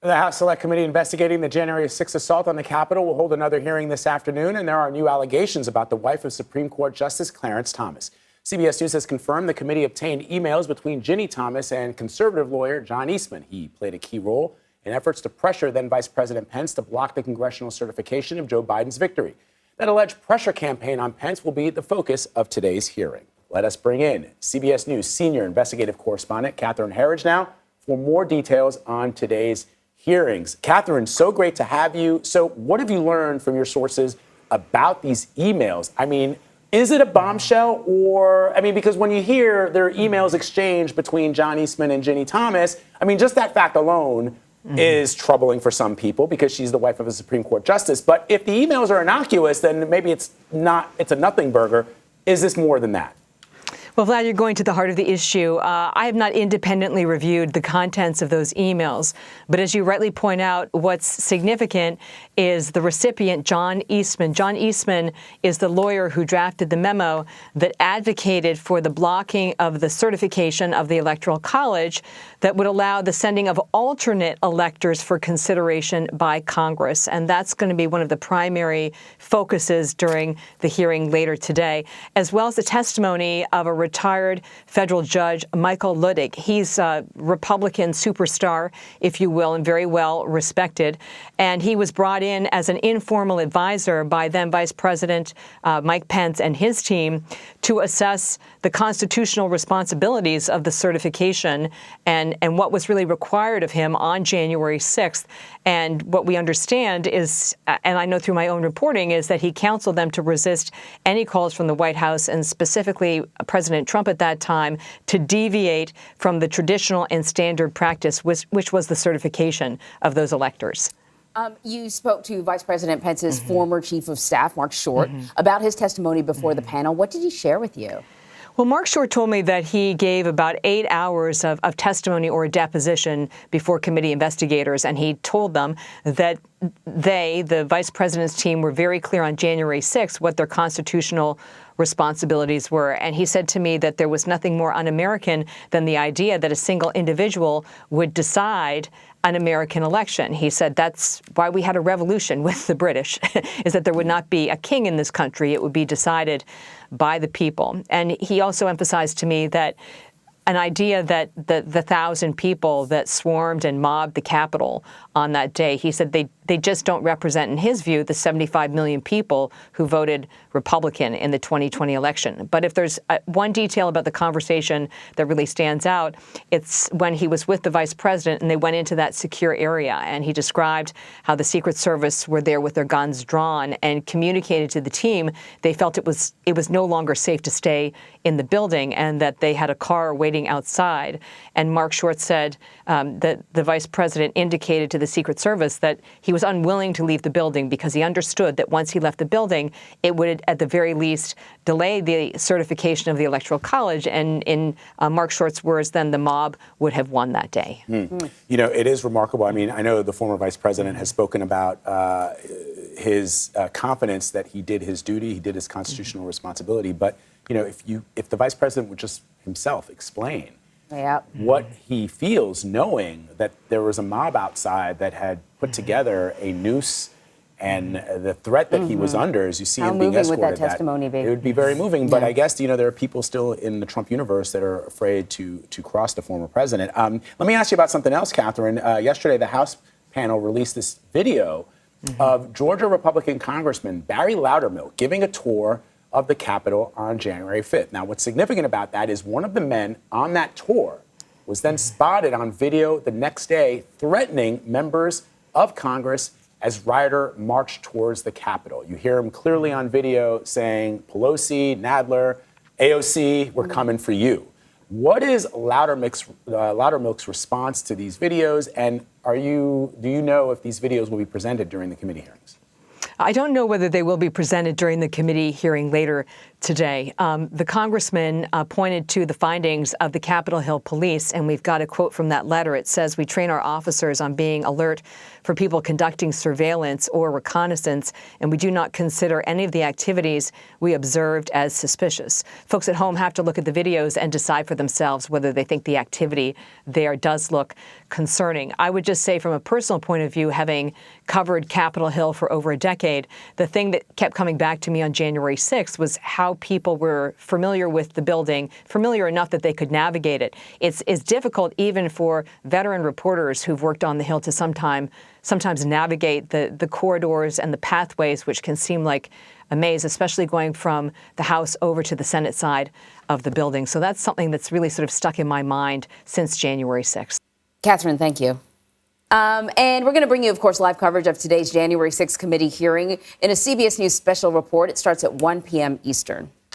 The House Select Committee investigating the January 6th assault on the Capitol will hold another hearing this afternoon, and there are new allegations about the wife of Supreme Court Justice Clarence Thomas. CBS News has confirmed the committee obtained emails between Ginny Thomas and conservative lawyer John Eastman. He played a key role in efforts to pressure then Vice President Pence to block the congressional certification of Joe Biden's victory. That alleged pressure campaign on Pence will be the focus of today's hearing. Let us bring in CBS News senior investigative correspondent Catherine Herridge now for more details on today's hearings. Catherine, so great to have you. So what have you learned from your sources about these emails? I mean, is it a bombshell because when you hear there are emails exchanged between John Eastman and Ginny Thomas, I mean, just that fact alone is troubling for some people because she's the wife of a Supreme Court justice. But if the emails are innocuous, then maybe it's a nothing burger. Is this more than that? Well, Vlad, you're going to the heart of the issue. I have not independently reviewed the contents of those emails. But as you rightly point out, what's significant is the recipient, John Eastman. John Eastman is the lawyer who drafted the memo that advocated for the blocking of the certification of the Electoral College that would allow the sending of alternate electors for consideration by Congress. And that's going to be one of the primary focuses during the hearing later today, as well as the testimony of a retired federal judge, Michael Luttig. He's a Republican superstar, if you will, and very well respected. And he was brought in as an informal advisor by then Vice President Mike Pence and his team to assess the constitutional responsibilities of the certification and what was really required of him on January 6th. And what we understand is, and I know through my own reporting, is that he counseled them to resist any calls from the White House and specifically President Trump at that time to deviate from the traditional and standard practice, which was the certification of those electors. You spoke to Vice President Pence's former chief of staff, Mark Short, about his testimony before the panel. What did he share with you? Well, Mark Short told me that he gave about 8 hours of testimony or a deposition before committee investigators, and he told them that they, the vice president's team, were very clear on January 6th what their constitutional responsibilities were. And he said to me that there was nothing more un-American than the idea that a single individual would decide an American election. He said that's why we had a revolution with the British, is that there would not be a king in this country. It would be decided by the people. And he also emphasized to me that an idea that the 1,000 people that swarmed and mobbed the Capitol on that day, he said they just don't represent, in his view, the 75 million people who voted Republican in the 2020 election. But if there's one detail about the conversation that really stands out, it's when he was with the vice president and they went into that secure area. And he described how the Secret Service were there with their guns drawn and communicated to the team they felt it was no longer safe to stay in the building and that they had a car waiting outside. And Mark Short said that the vice president indicated to the Secret Service that he was unwilling to leave the building because he understood that once he left the building, it would at the very least delay the certification of the Electoral College. And in Mark Short's words, then the mob would have won that day. You know, it is remarkable. I mean, I know the former vice president has spoken about his confidence that he did his duty, he did his constitutional responsibility. But, you know, if the vice president would just himself explain what he feels, knowing that there was a mob outside that had put together a noose and the threat that he was under, as you see him being escorted, would that testimony be? It would be very moving. But I guess, you know, there are people still in the Trump universe that are afraid to cross the former president. Let me ask you about something else, Catherine. Yesterday, the House panel released this video of Georgia Republican Congressman Barry Loudermilk giving a tour of the Capitol on January 5th. Now, what's significant about that is one of the men on that tour was then spotted on video the next day threatening members of Congress as Ryder marched towards the Capitol. You hear him clearly on video saying, Pelosi, Nadler, AOC, we're coming for you. What is Loudermilk's response to these videos, and do you know if these videos will be presented during the committee hearings? I don't know whether they will be presented during the committee hearing later today. The congressman pointed to the findings of the Capitol Hill police, and we've got a quote from that letter. It says, "We train our officers on being alert for people conducting surveillance or reconnaissance, and we do not consider any of the activities we observed as suspicious." Folks at home have to look at the videos and decide for themselves whether they think the activity there does look concerning. I would just say, from a personal point of view, having covered Capitol Hill for over a decade, the thing that kept coming back to me on January 6th was how people were familiar with the building, familiar enough that they could navigate it. It's difficult even for veteran reporters who've worked on the Hill to sometimes navigate the corridors and the pathways, which can seem like a maze, especially going from the House over to the Senate side of the building. So that's something that's really sort of stuck in my mind since January 6th. Catherine, thank you. And we're going to bring you, of course, live coverage of today's January 6th committee hearing in a CBS News special report. It starts at 1 p.m. Eastern.